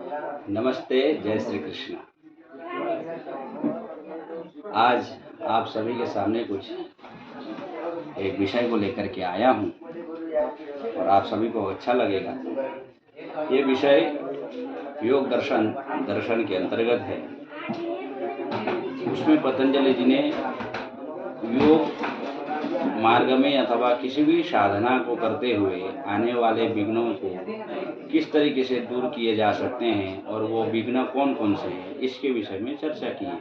नमस्ते, जय श्री कृष्ण। आज आप सभी के सामने कुछ एक विषय को लेकर के आया हूँ और आप सभी को अच्छा लगेगा। ये विषय योग दर्शन के अंतर्गत है। उसमें पतंजलि जी ने योग मार्ग में अथवा किसी भी साधना को करते हुए आने वाले विघ्नों को किस तरीके से दूर किए जा सकते हैं और वो विघ्न कौन कौन से हैं, इसके विषय में चर्चा की है।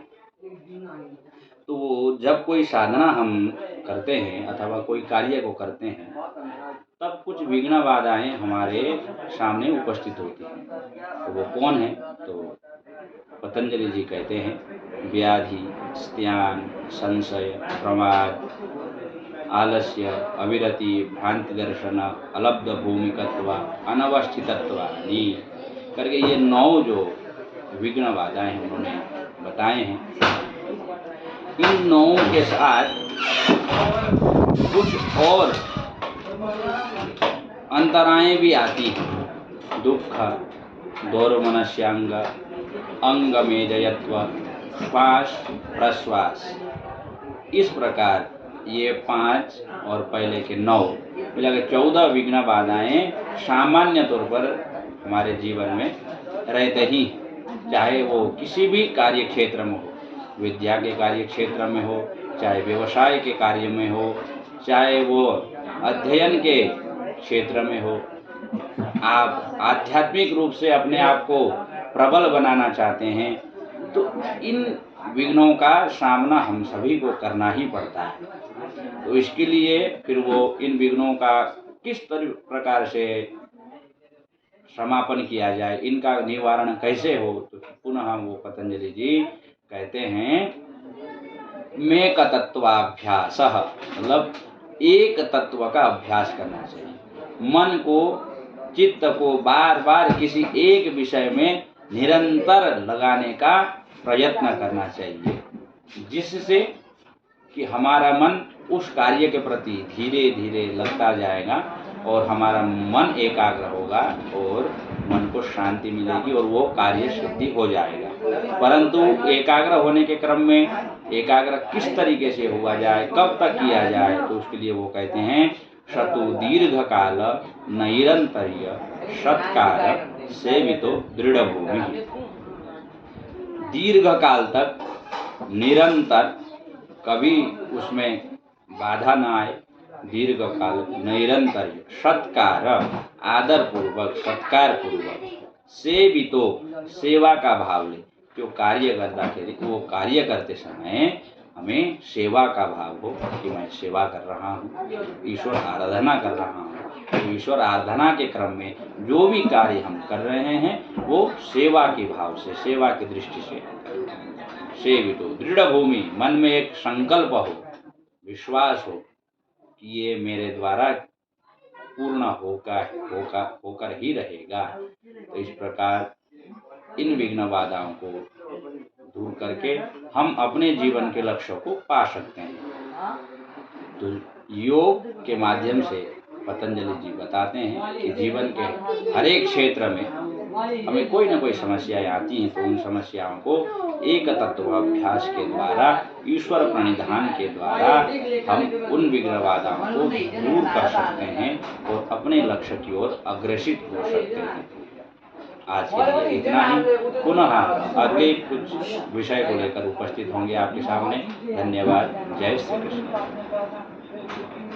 तो जब कोई साधना हम करते हैं अथवा कोई कार्य को करते हैं तब कुछ विघ्न बाधाएं हमारे सामने उपस्थित होती हैं। तो वो कौन है? तो पतंजलि जी कहते हैं व्याधि, स्त्यान, संशय, प्रमाद, आलस्य, अविरति, भ्रांति दर्शन, अलब्ध भूमिकत्व, अनवस्थितत्वानि करके ये 9 जो विघ्न बाधाएं हैं उन्होंने बताए हैं। इन 9 के साथ कुछ और अंतराएं भी आती हैं। दुख, दौर्मनस्यांग, अंग मेजयत्व, श्वास प्रश्वास, इस प्रकार ये 5 और पहले के 9 मिलाकर 14 विघ्न बाधाएं सामान्य तौर पर हमारे जीवन में रहते ही, चाहे वो किसी भी कार्य क्षेत्र में हो, विद्या के कार्य क्षेत्र में हो, चाहे व्यवसाय के कार्य में हो, चाहे वो अध्ययन के क्षेत्र में हो। आप आध्यात्मिक रूप से अपने आप को प्रबल बनाना चाहते हैं तो इन विघ्नों का सामना हम सभी को करना ही पड़ता है। तो इसके लिए फिर वो इन विघ्नों का किस प्रकार से समापन किया जाए, इनका निवारण कैसे हो, तो पुनः वो पतंजलि जी कहते हैं मेक तत्वाभ्यास, मतलब एक तत्व का अभ्यास करना चाहिए। मन को, चित्त को बार बार किसी एक विषय में निरंतर लगाने का प्रयत्न करना चाहिए, जिससे कि हमारा मन उस कार्य के प्रति धीरे धीरे लगता जाएगा और हमारा मन एकाग्र होगा और मन को शांति मिलेगी और वो कार्य सिद्धि हो जाएगा। परंतु एकाग्र होने के क्रम में एकाग्र किस तरीके से हुआ जाए, कब तक किया जाए, तो उसके लिए वो कहते हैं शतु दीर्घ काल नैरंतर्य सत्कार सेवितो दृढ़ भूमि। दीर्घ काल तक निरंतर, कभी उसमें बाधा न आए, दीर्घ काल निरंतर सत्कार, आदर पूर्वक, सत्कार पूर्वक, सेवितो, सेवा का भाव ले, जो कार्य करता है वो कार्य करते समय हमें सेवा का भाव हो कि मैं सेवा कर रहा हूँ, ईश्वर आराधना कर रहा हूँ। तो ईश्वर आराधना के क्रम में जो भी कार्य हम कर रहे हैं वो सेवा के भाव से, सेवा की दृष्टि से सेवितो दृढ़ भूमि, मन में एक संकल्प हो, विश्वास हो कि ये मेरे द्वारा पूर्ण होकर ही रहेगा। तो इस प्रकार इन विघ्न बाधाओं को दूर करके हम अपने जीवन के लक्ष्यों को पा सकते हैं। तो योग के माध्यम से पतंजलि जी बताते हैं कि जीवन के हर एक क्षेत्र में हमें कोई ना कोई समस्याएं आती हैं, तो उन समस्याओं को एक तत्व अभ्यास के द्वारा, ईश्वर प्रणिधान के द्वारा हम उन विघ्न बाधाओं को दूर कर सकते हैं और अपने लक्ष्य की ओर अग्रसित हो सकते हैं। आज के लिए इतना ही। पुनः अगले कुछ विषय को लेकर उपस्थित होंगे आपके सामने। धन्यवाद। जय श्री कृष्ण।